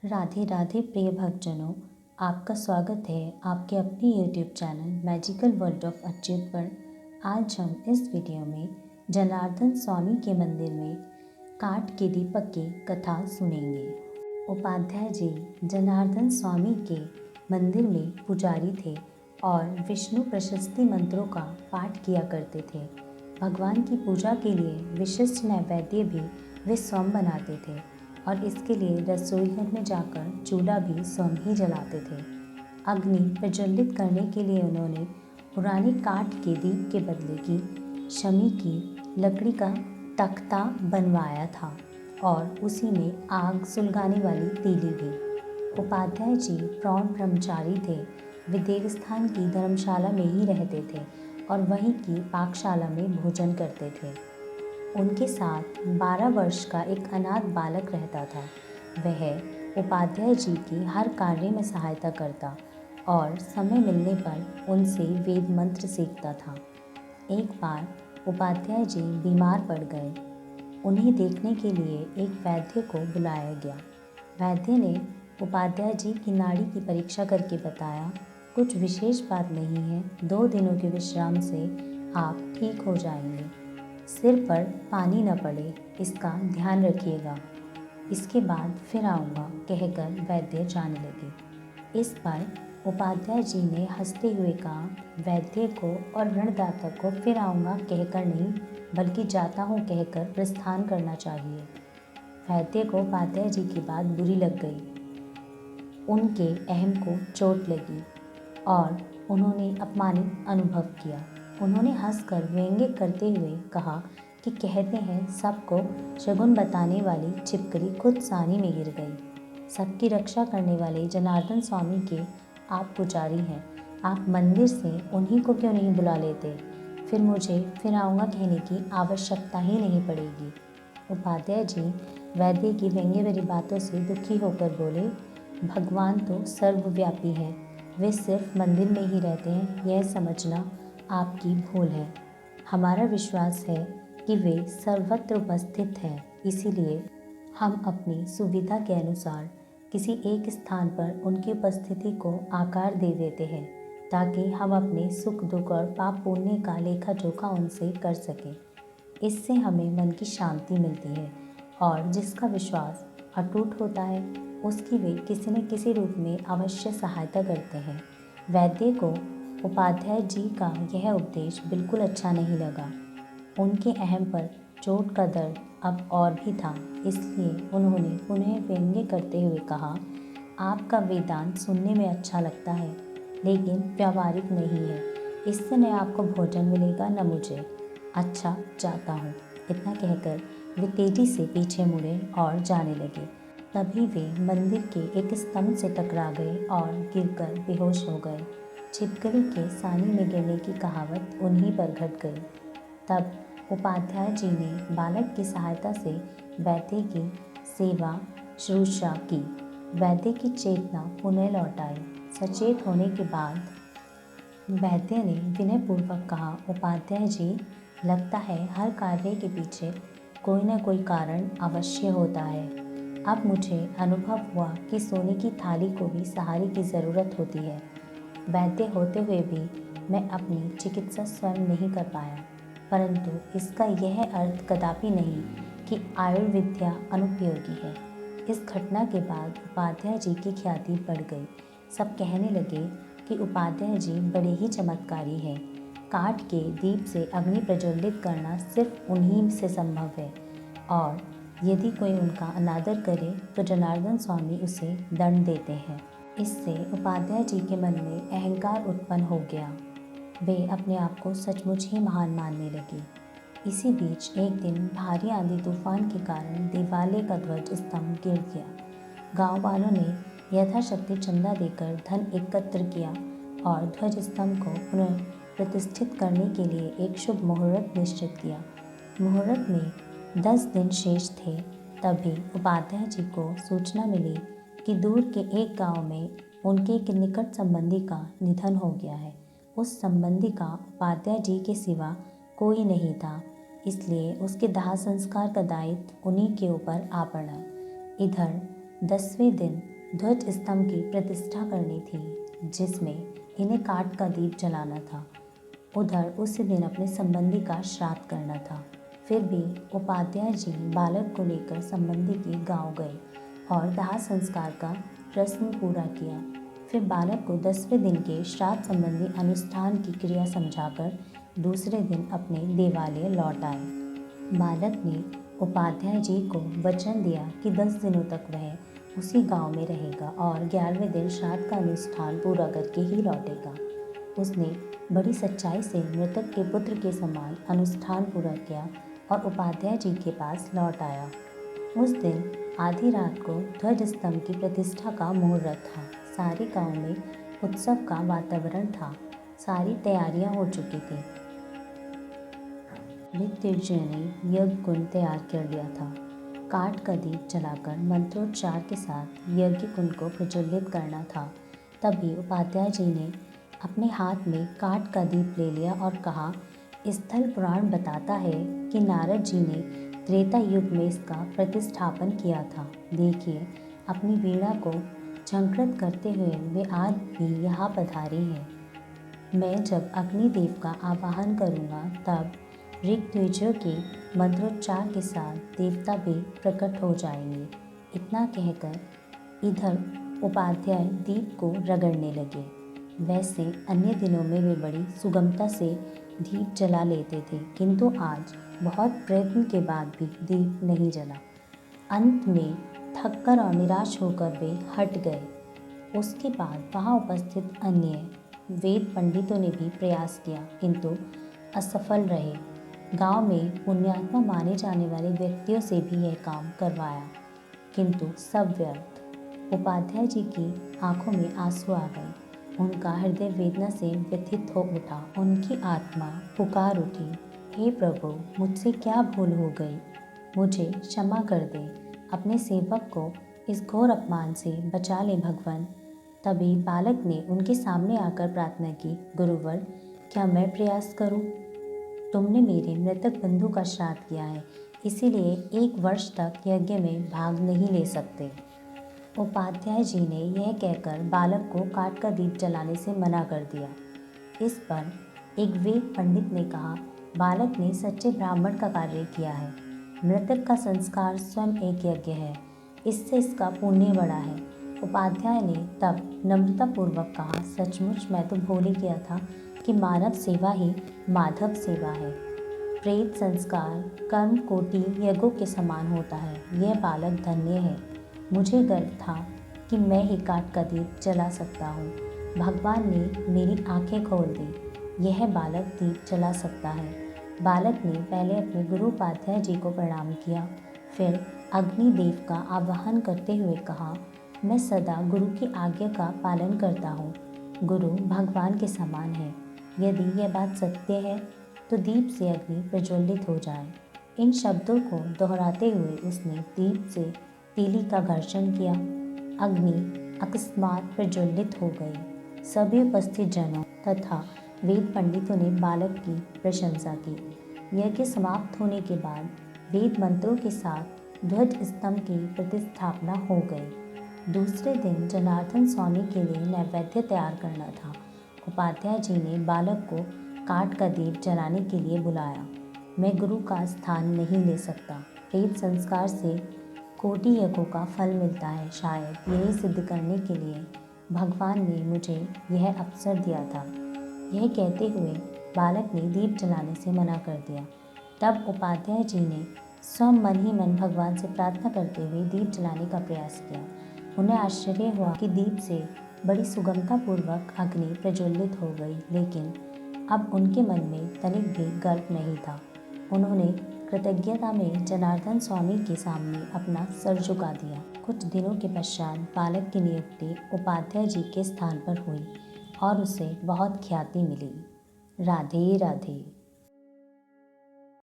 राधे राधे प्रिय भक्तजनों, आपका स्वागत है आपके अपने YouTube channel magical world of Achyut पर। आज हम इस वीडियो में जनार्दन स्वामी के मंदिर में काठ के दीपक की कथा सुनेंगे। उपाध्याय जी जनार्दन स्वामी के मंदिर में पुजारी थे और विष्णु प्रशस्ति मंत्रों का पाठ किया करते थे। भगवान की पूजा के लिए विशिष्ट नैवेद्य भी वे स्वयं बनाते थे और इसके लिए रसोई घर में जाकर चूल्हा भी स्वयं ही जलाते थे। अग्नि प्रज्वलित करने के लिए उन्होंने पुराने काठ के दीप के बदले की शमी की लकड़ी का तख्ता बनवाया था और उसी में आग सुलगाने वाली तीली भी। उपाध्याय जी प्रौढ़ ब्रह्मचारी थे। वे देवस्थान की धर्मशाला में ही रहते थे और वहीं की पाकशाला में भोजन करते थे। उनके साथ 12 वर्ष का एक अनाथ बालक रहता था। वह उपाध्याय जी की हर कार्य में सहायता करता और समय मिलने पर उनसे वेद मंत्र सीखता था। एक बार उपाध्याय जी बीमार पड़ गए। उन्हें देखने के लिए एक वैद्य को बुलाया गया। वैद्य ने उपाध्याय जी की नाड़ी की परीक्षा करके बताया, कुछ विशेष बात नहीं है, 2 दिनों के विश्राम से आप ठीक हो जाएंगे। सिर पर पानी न पड़े, इसका ध्यान रखिएगा। इसके बाद फिर आऊँगा कहकर वैद्य जाने लगे। इस पर उपाध्याय जी ने हंसते हुए कहा, वैद्य को और ऋणदाता को फिर आऊँगा कहकर नहीं, बल्कि जाता हूँ कहकर प्रस्थान करना चाहिए। वैद्य को उपाध्याय जी की बात बुरी लग गई। उनके अहम को चोट लगी और उन्होंने अपमानित अनुभव किया। उन्होंने हंसकर व्यंग्य करते हुए कहा कि कहते हैं सबको शगुन बताने वाली छिपकली खुद सानी में गिर गई। सबकी रक्षा करने वाले जनार्दन स्वामी के आप पुजारी हैं। आप मंदिर से उन्हीं को क्यों नहीं बुला लेते? फिर मुझे फिर आऊँगा कहने की आवश्यकता ही नहीं पड़ेगी। उपाध्याय जी वैद्य की व्यंग्य भरी बातों से दुखी होकर बोले, भगवान तो सर्वव्यापी हैं। वे सिर्फ मंदिर में ही रहते हैं, यह समझना आपकी भूल है। हमारा विश्वास है कि वे सर्वत्र उपस्थित हैं, इसीलिए हम अपनी सुविधा के अनुसार किसी एक स्थान पर उनकी उपस्थिति को आकार दे देते हैं ताकि हम अपने सुख दुख और पाप पुण्य का लेखा जोखा उनसे कर सकें। इससे हमें मन की शांति मिलती है और जिसका विश्वास अटूट होता है उसकी वे किसी न किसी रूप में अवश्य सहायता करते हैं। वैद्य को उपाध्याय जी का यह उपदेश बिल्कुल अच्छा नहीं लगा। उनके अहम पर चोट का दर्द अब और भी था, इसलिए उन्होंने पुनः व्यंग्य करते हुए कहा, आपका वेदांत सुनने में अच्छा लगता है लेकिन व्यावहारिक नहीं है। इससे न आपको भोजन मिलेगा न मुझे। अच्छा, जाता हूँ। इतना कहकर वे तेजी से पीछे मुड़े और जाने लगे। तभी वे मंदिर के एक स्तंभ से टकरा गए और गिरकर बेहोश हो गए। छिपकली के सानी में गिरने की कहावत उन्हीं पर घट गई। तब उपाध्याय जी ने बालक की सहायता से वैद्य की सेवा शुश्रूषा की। वैद्य की चेतना पुनः लौट आई। सचेत होने के बाद वैद्य ने विनयपूर्वक कहा, उपाध्याय जी, लगता है हर कार्य के पीछे कोई न कोई कारण अवश्य होता है। अब मुझे अनुभव हुआ कि सोने की थाली को भी सहारे की ज़रूरत होती है। वैद्य होते हुए भी मैं अपनी चिकित्सा स्वयं नहीं कर पाया, परंतु इसका यह अर्थ कदापि नहीं कि आयुर्विद्या अनुपयोगी है। इस घटना के बाद उपाध्याय जी की ख्याति बढ़ गई। सब कहने लगे कि उपाध्याय जी बड़े ही चमत्कारी हैं। काठ के दीप से अग्नि प्रज्वलित करना सिर्फ उन्हीं से संभव है और यदि कोई उनका अनादर करे तो जनार्दन स्वामी उसे दंड देते हैं। इससे उपाध्याय जी के मन में अहंकार उत्पन्न हो गया। वे अपने आप को सचमुच ही महान मानने लगे। इसी बीच एक दिन भारी आंधी तूफान के कारण देवालय का ध्वज स्तंभ गिर गया। गांव वालों ने यथाशक्ति चंदा देकर धन एकत्र किया और ध्वज स्तंभ को पुनः प्रतिष्ठित करने के लिए एक शुभ मुहूर्त निश्चित किया। मुहूर्त में 10 दिन शेष थे। तभी उपाध्याय जी को सूचना मिली कि दूर के एक गांव में उनके एक निकट संबंधी का निधन हो गया है। उस संबंधी का उपाध्याय जी के सिवा कोई नहीं था, इसलिए उसके दाह संस्कार का दायित्व उन्हीं के ऊपर आ पड़ा। इधर 10वें दिन ध्वज स्तंभ की प्रतिष्ठा करनी थी जिसमें इन्हें काठ का दीप जलाना था। उधर उसी दिन अपने संबंधी का श्राद्ध करना था। फिर भी उपाध्याय जी बालक को लेकर संबंधी के गांव गए और दाह संस्कार का रस्म पूरा किया। फिर बालक को 10वें दिन के श्राद्ध संबंधी अनुष्ठान की क्रिया समझाकर दूसरे दिन अपने देवालय लौट आए। बालक ने उपाध्याय जी को वचन दिया कि 10 दिनों तक वह उसी गांव में रहेगा और 11वें दिन श्राद्ध का अनुष्ठान पूरा करके ही लौटेगा। उसने बड़ी सच्चाई से मृतक के पुत्र के समान अनुष्ठान पूरा किया और उपाध्याय जी के पास लौट आया। उस दिन आधी रात को ध्वज स्तंभ की प्रतिष्ठा का मुहूर्त था। सारे गांव में उत्सव का वातावरण था। सारी तैयारियां हो चुकी थी। ऋत्विजों ने यज्ञ कुंड तैयार कर लिया था। काठ का दीप जलाकर मंत्रोच्चार के साथ यज्ञ कुंड को प्रज्वलित करना था। तभी उपाध्याय जी ने अपने हाथ में काठ का दीप ले लिया और कहा, स्थल पुराण बताता है कि नारद जी ने त्रेता युग में इसका प्रतिष्ठापन किया था। देखिए, अपनी वीणा को झंकृत करते हुए वे आज भी यहाँ पधारे हैं। मैं जब अग्निदेव का आवाहन करूँगा तब ऋग्वेदियों के मंत्रोच्चार के साथ देवता भी प्रकट हो जाएंगे। इतना कहकर इधर उपाध्याय दीप को रगड़ने लगे। वैसे अन्य दिनों में वे बड़ी सुगमता से दीप जला लेते थे, किंतु आज बहुत प्रयत्न के बाद भी दीप नहीं जला। अंत में थककर और निराश होकर वे हट गए। उसके बाद वहाँ उपस्थित अन्य वेद पंडितों ने भी प्रयास किया, किंतु असफल रहे। गांव में पुण्यात्मा माने जाने वाले व्यक्तियों से भी यह काम करवाया, किंतु सब व्यर्थ। उपाध्याय जी की आंखों में आंसू आ गए। उनका हृदय वेदना से व्यथित हो उठा। उनकी आत्मा पुकार उठी, हे प्रभु, मुझसे क्या भूल हो गई? मुझे क्षमा कर दे। अपने सेवक को इस घोर अपमान से बचा ले भगवान। तभी बालक ने उनके सामने आकर प्रार्थना की, गुरुवर, क्या मैं प्रयास करूं? तुमने मेरे मृतक बंधु का श्राद्ध किया है, इसीलिए 1 वर्ष तक यज्ञ में भाग नहीं ले सकते। उपाध्याय जी ने यह कहकर बालक को काठ का दीप जलाने से मना कर दिया। इस पर एक वेद पंडित ने कहा, बालक ने सच्चे ब्राह्मण का कार्य किया है। मृतक का संस्कार स्वयं एक यज्ञ है, इससे इसका पुण्य बड़ा है। उपाध्याय ने तब नम्रतापूर्वक कहा, सचमुच मैं तो भूल ही गया था कि मानव सेवा ही माधव सेवा है। प्रेत संस्कार कर्म कोटि यज्ञों के समान होता है। यह बालक धन्य है। मुझे गर्व था कि मैं ही काठ का दीप जला सकता हूँ। भगवान ने मेरी आंखें खोल दी। यह बालक दीप जला सकता है। बालक ने पहले अपने गुरु उपाध्याय जी को प्रणाम किया, फिर अग्निदेव का आवाहन करते हुए कहा, मैं सदा गुरु की आज्ञा का पालन करता हूँ। गुरु भगवान के समान है। यदि यह बात सत्य है तो दीप से अग्नि प्रज्वलित हो जाए। इन शब्दों को दोहराते हुए उसने दीप से तीली का घर्षण किया। अग्नि अकस्मात प्रज्वलित हो गई। सभी उपस्थित जनों तथा वेद पंडितों ने बालक की प्रशंसा की। यज्ञ समाप्त होने के बाद वेद मंत्रों के साथ ध्वज स्तंभ की प्रतिस्थापना हो गई। दूसरे दिन जनार्दन स्वामी के लिए नैवेद्य तैयार करना था। उपाध्याय जी ने बालक को काठ का दीप जलाने के लिए बुलाया। मैं गुरु का स्थान नहीं ले सकता। प्रेत संस्कार से कोटि यज्ञों का फल मिलता है। शायद यही सिद्ध करने के लिए भगवान ने मुझे यह अवसर दिया था। यह कहते हुए बालक ने दीप जलाने से मना कर दिया। तब उपाध्याय जी ने स्वयं मन ही मन भगवान से प्रार्थना करते हुए दीप जलाने का प्रयास किया। उन्हें आश्चर्य हुआ कि दीप से बड़ी सुगमतापूर्वक अग्नि प्रज्वलित हो गई, लेकिन अब उनके मन में तनिक भी गर्व नहीं था। उन्होंने कृतज्ञता में जनार्दन स्वामी के सामने अपना सर झुका दिया। कुछ दिनों के पश्चात बालक की नियुक्ति उपाध्याय जी के स्थान पर हुई और उसे बहुत ख्याति मिली। राधे राधे।